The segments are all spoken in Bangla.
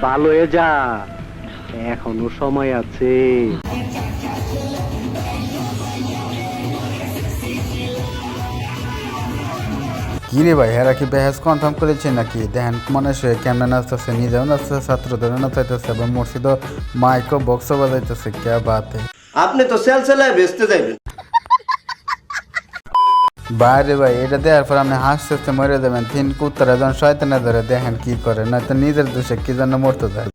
ভালো হয়ে যা, এখনো সময় আছে। কি রে ভাই, এরা কি বেহেস কনফার্ম করেছে নাকি? দেখেন মানুষ কেমন নাচতেছে, নিজেও নাচতেছে, ছাত্রদেরও নাচাইতেছে এবং মসজিদও মাইকও বক্সও বাজাইতেছে। কে বাতে, আপনি তো সেল সেলায় বেচতে যাবেন। বাইরে ভাই, এটা দেওয়ার পর আপনি হাসতে হাসতে মরে যাবেন। তিন কুত্তারা যখন শয়তানে ধরে দেখেন কি করে, নয়তো নিজের দোষে কি জন্য মরতে যায়।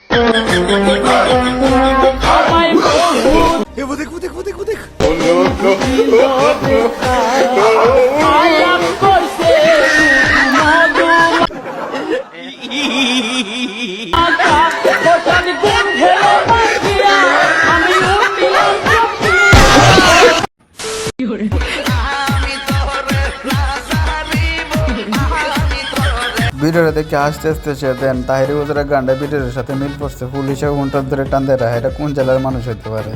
ভিডিওটা দেখে হাসতে হাসতে সে দেন তাহিরি হুজুরের গানটা ভিডিওর সাথে মিল পড়ছে। পুলিশে ঘন্টার ধরে টান দেয়, এটা কোন জেলার মানুষ হইতে পারে?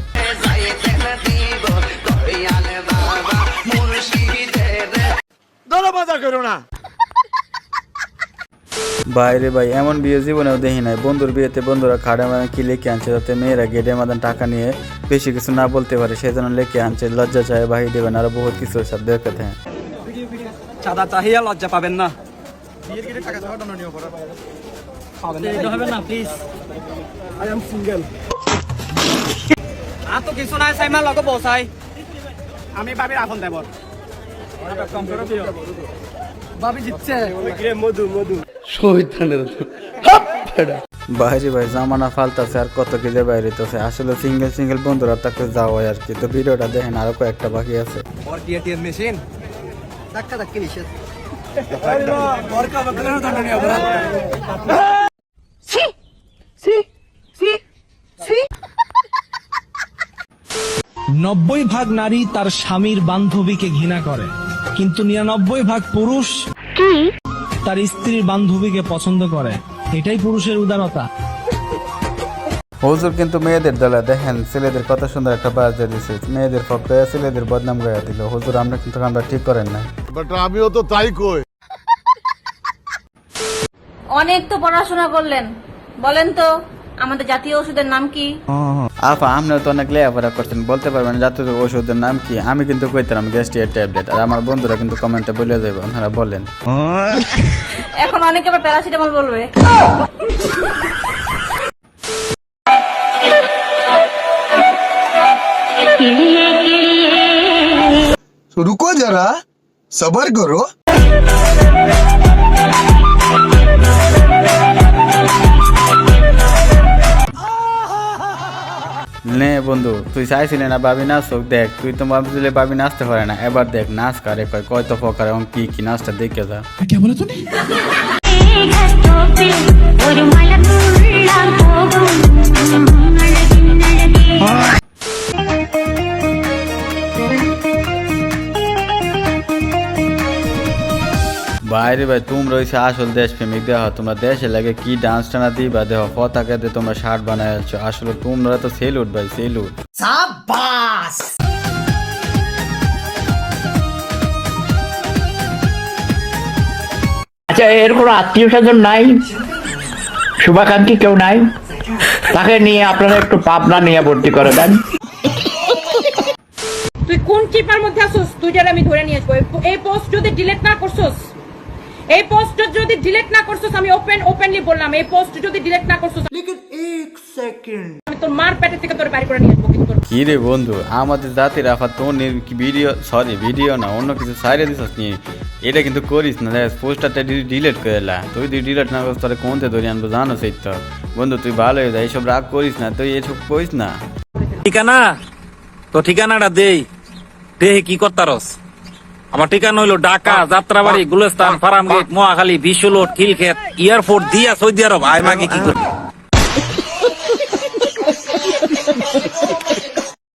বাইরে ভাই, এমন বিয়ে জীবনেও দেখি নাই। বন্ধুর বিয়েতে বন্ধুরা খাড়ে মানে কি লেখে আনছে যাতে মেয়েরা গেটে মাদান টাকা নিয়ে বেশি কিছু না বলতে পারে, সেজন্য লেখে আনছে লজ্জা চায় বাহি দেবেন, আরো বহুত কিছু সব দেখতে হ্যাঁ। চাঁদা চাহিয়া লজ্জা পাবেন না, আর তো কিছু নাই। সাইমা লগে বসাই, আমি বাবির আফন দেব। বাবি জিতছে, মধু মধু বাইরে ভাই জামানা ফালতাছে আর কত কি যে বাইরে তো আসলে সিঙ্গেল সিঙ্গেল বন্ধুরা তাকে যাও আর কি। তো ভিডিওটা দেখেন, আরো কয়েকটা বাকি আছে। और टीएटीएम मशीन धक्का धक्की निषेध और का बकरा दंडनीय अपराध। सी सी सी सी 90% নারী তার স্বামীর বান্ধবীকে ঘৃণা করে, কিন্তু 99% পুরুষ তার স্ত্রীর বান্ধবীকে পছন্দ করে। এটাই পুরুষের উদারতা। হুজুর কিন্তু মেয়েদের দলে দেখেন ছেলেদের কত সুন্দর একটা বাস দিয়ে দিচ্ছে, মেয়েদের পক্ষে ছেলেদের বদনাম গায়ে দিল। হুজুর আমরা কিন্তু আমরা ঠিক করেন না, বাট আমিও তো তাই কই। অনেক তো পড়াশোনা করলেন, বলেন তো আমাদের জাতীয় ওষুধের নাম কি? আপা আপনারা তো অনেক লেখাপড়া করছেন, বলতে পারবেন জাতীয় ওষুধের নাম কি? আমি কিন্তু কইতাম গ্যাস্ট্রিকের ট্যাবলেট, আর আমার বন্ধুরা কিন্তু কমেন্টে বলে যাবে, আপনারা বলেন। এখন অনেকে আবার প্যারাসিটামল বলবে। रुको जरा, सबर करो। নে বন্ধু, তুই চাইছিলি না বাবি নাচুক, দেখ তুই তো ভাবছিলি বাবি নাচতে পারে না, এবার দেখ নাচ কারে কয় কয়তো প্রকার এবং কি কি নাচটা দেখে যা। বাইরে ভাই তোমরা রয়েছে আসল দেশপ্রেমিক। দেহ তোমরা দেশে লাগে কি ডান্স টানা দিবা, দেহ পতাকাতে তোমরা শার্ট বানায় আছো, আসলে তোমরা তো সেলুট ভাই, সেলুট। আচ্ছা, এর কোনো আত্মীয় স্বজন নাই, শুভাকাঙ্ক্ষী কেউ নাই? তাকে নিয়ে আপনারা একটু পাবনা নিয়ে ভর্তি করে দেন। তুই কোন চিপার মধ্যে আসছিস? তুই যারা আমি ধরে নিয়ে আসবো। এই পোস্ট যদি ডিলিট না করছস, এই পোস্ট যদি ডিলিট না করছস, আমি ওপেনলি বললাম, এই পোস্ট যদি ডিলিট না করছস, লেকিন 1 সেকেন্ড আমি তোর মার পেটে থেকে তোর বাড়ি করে নিয়ে আসবো। কিন্তু কি রে বন্ধু, আমাদের জাতির আফা তোর ভিডিও না অন্য কিছু সাইডে দিছস নি, এটা কিন্তু করিস না। পোস্টারটা ডিলিট করে লা, তুই ডিলিট না করছিস তাহলে কোনতে ধরে আনবো জানো? সেই তো বন্ধু তুই ভালো হয়ে যায়, এইসব রাগ করিস না, তুই এসব করিস না। ঠিকানা তো ঠিকানাটা দেই, দেহে কি করতারস? আমার ঠিকানা হইলো ঢাকা, যাত্রাবাড়ি, গুলস্তান, ফার্ম গেট, মহাখালী, বিশ্বলোট, খিলক্ষেত, এয়ারপোর্ট দিয়া সৌদি আরব। আয় মাগে কি কর